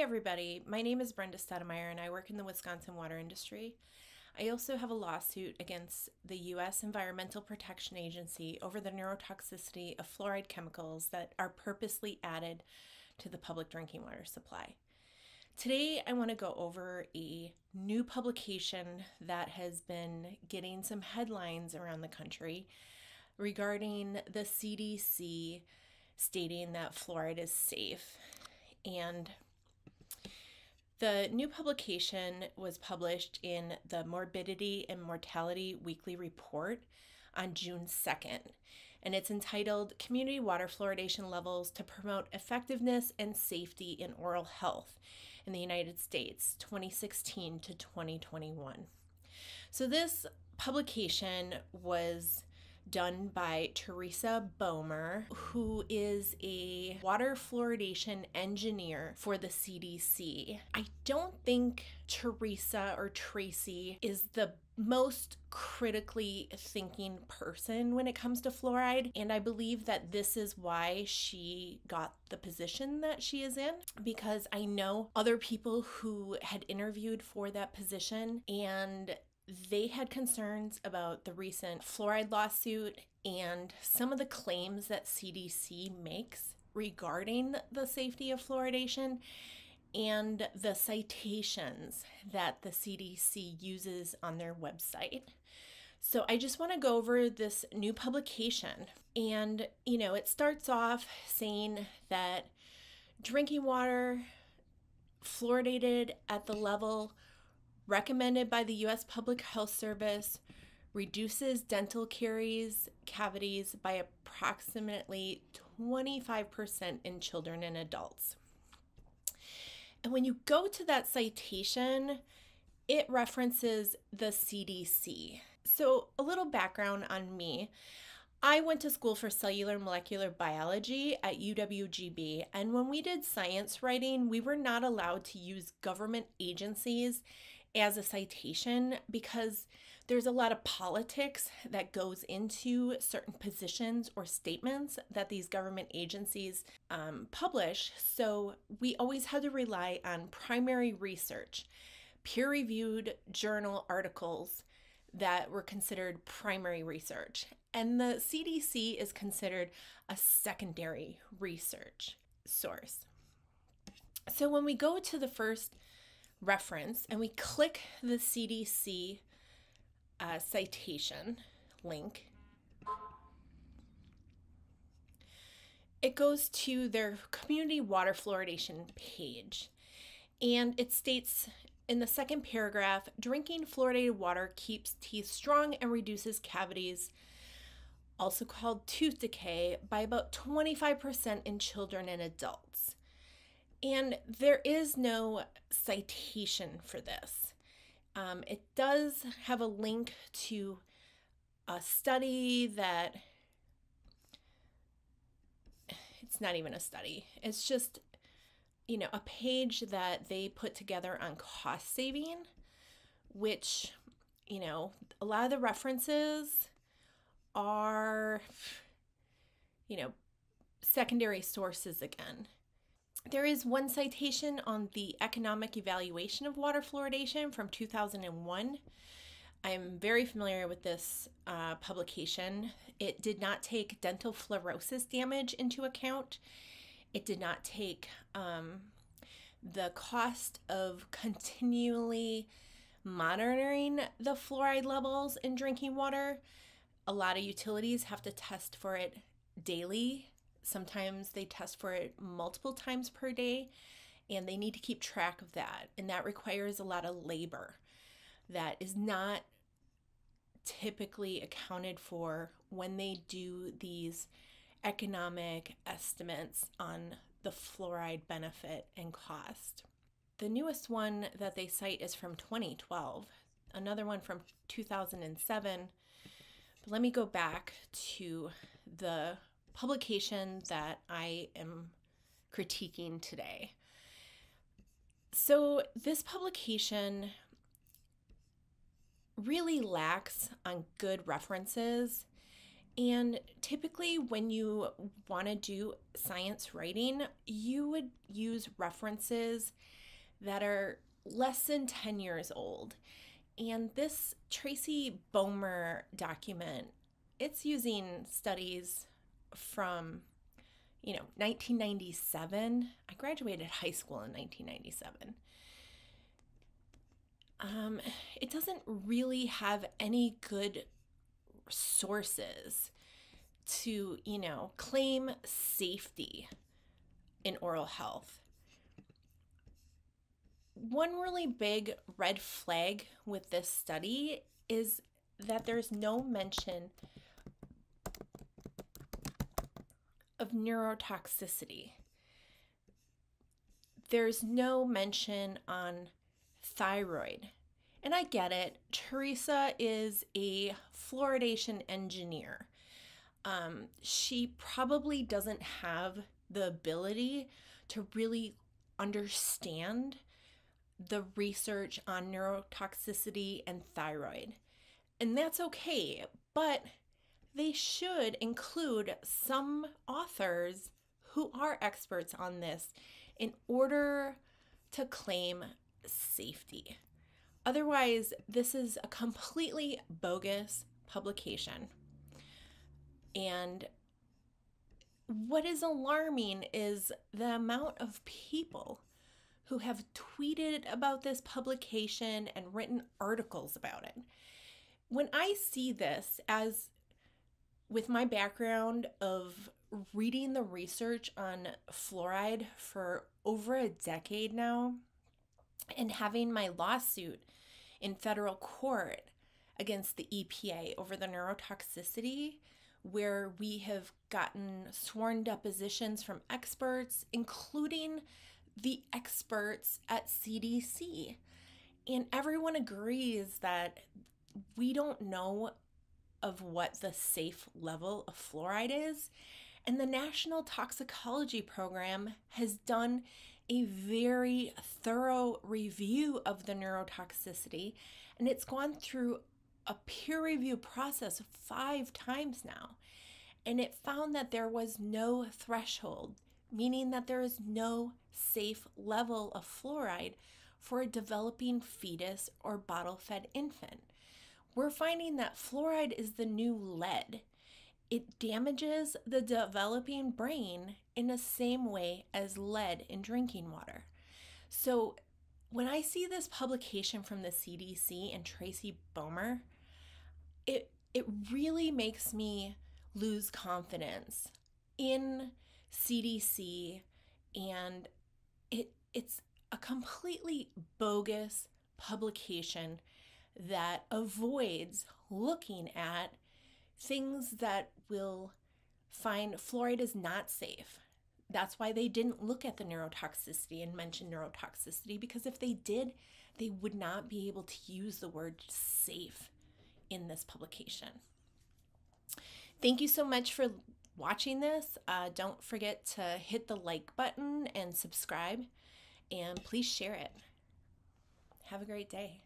Hey everybody, my name is Brenda Stedemeyer and I work in the Wisconsin water industry. I also have a lawsuit against the U.S. Environmental Protection Agency over the neurotoxicity of fluoride chemicals that are purposely added to the public drinking water supply. Today I want to go over a new publication that has been getting some headlines around the country regarding the CDC stating that fluoride is safe. And the new publication was published in the Morbidity and Mortality Weekly Report on June 2nd, and it's entitled Community Water Fluoridation Levels to Promote Effectiveness and Safety in Oral Health in the United States, 2016 to 2021. So this publication was done by Tracy Boehmer, who is a water fluoridation engineer for the CDC. I don't think Theresa or Tracy is the most critically thinking person when it comes to fluoride, and I believe that this is why she got the position that she is in, because I know other people who had interviewed for that position and they had concerns about the recent fluoride lawsuit and some of the claims that CDC makes regarding the safety of fluoridation and the citations that the CDC uses on their website. So I just want to go over this new publication. And, it starts off saying that drinking water fluoridated at the level recommended by the U.S. Public Health Service reduces dental cavities by approximately 25% in children and adults. And when you go to that citation, it references the CDC. So a little background on me. I went to school for cellular molecular biology at UWGB, and when we did science writing, we were not allowed to use government agencies as a citation because there's a lot of politics that goes into certain positions or statements that these government agencies publish. So we always had to rely on primary research, peer-reviewed journal articles that were considered primary research. And the CDC is considered a secondary research source. So when we go to the first reference and we click the CDC citation link, it goes to their community water fluoridation page, and it states in the second paragraph, drinking fluoridated water keeps teeth strong and reduces cavities, also called tooth decay, by about 25% in children and adults. And there is no citation for this. It does have a link to a study that, it's not even a study, it's just, a page that they put together on cost saving, which, a lot of the references are, secondary sources again. There is one citation on the economic evaluation of water fluoridation from 2001. I'm very familiar with this publication. It did not take dental fluorosis damage into account. It did not take the cost of continually monitoring the fluoride levels in drinking water. A lot of utilities have to test for it daily. Sometimes they test for it multiple times per day, and they need to keep track of that. And that requires a lot of labor that is not typically accounted for when they do these economic estimates on the fluoride benefit and cost. The newest one that they cite is from 2012, another one from 2007. But let me go back to the publication that I am critiquing today. So this publication really lacks on good references And typically when you want to do science writing, you would use references that are less than 10 years old. And this Tracy Boehmer document, it's using studies from 1997. I graduated high school in 1997. It doesn't really have any good sources to, claim safety in oral health. One really big red flag with this study is that there's no mention of neurotoxicity. There's no mention on thyroid. And I get it. Theresa is a fluoridation engineer. She probably doesn't have the ability to really understand the research on neurotoxicity and thyroid. And that's okay, but they should include some authors who are experts on this in order to claim safety. Otherwise, this is a completely bogus publication. And what is alarming is the amount of people who have tweeted about this publication and written articles about it. When I see this, as with my background of reading the research on fluoride for over a decade now, and having my lawsuit in federal court against the EPA over the neurotoxicity, where we have gotten sworn depositions from experts, including the experts at CDC. And everyone agrees that we don't know of what the safe level of fluoride is. And the National Toxicology Program has done a very thorough review of the neurotoxicity, and it's gone through a peer review process 5 times now. And it found that there was no threshold, meaning that there is no safe level of fluoride for a developing fetus or bottle-fed infant. We're finding that fluoride is the new lead. It damages the developing brain in the same way as lead in drinking water. So when I see this publication from the CDC and Tracy Boehmer, it really makes me lose confidence in CDC, and it's a completely bogus publication that avoids looking at things that will find fluoride is not safe. That's why they didn't look at the neurotoxicity and mention neurotoxicity, because if they did, they would not be able to use the word safe in this publication. Thank you so much for watching this. Don't forget to hit the like button and subscribe, and please share it. Have a great day.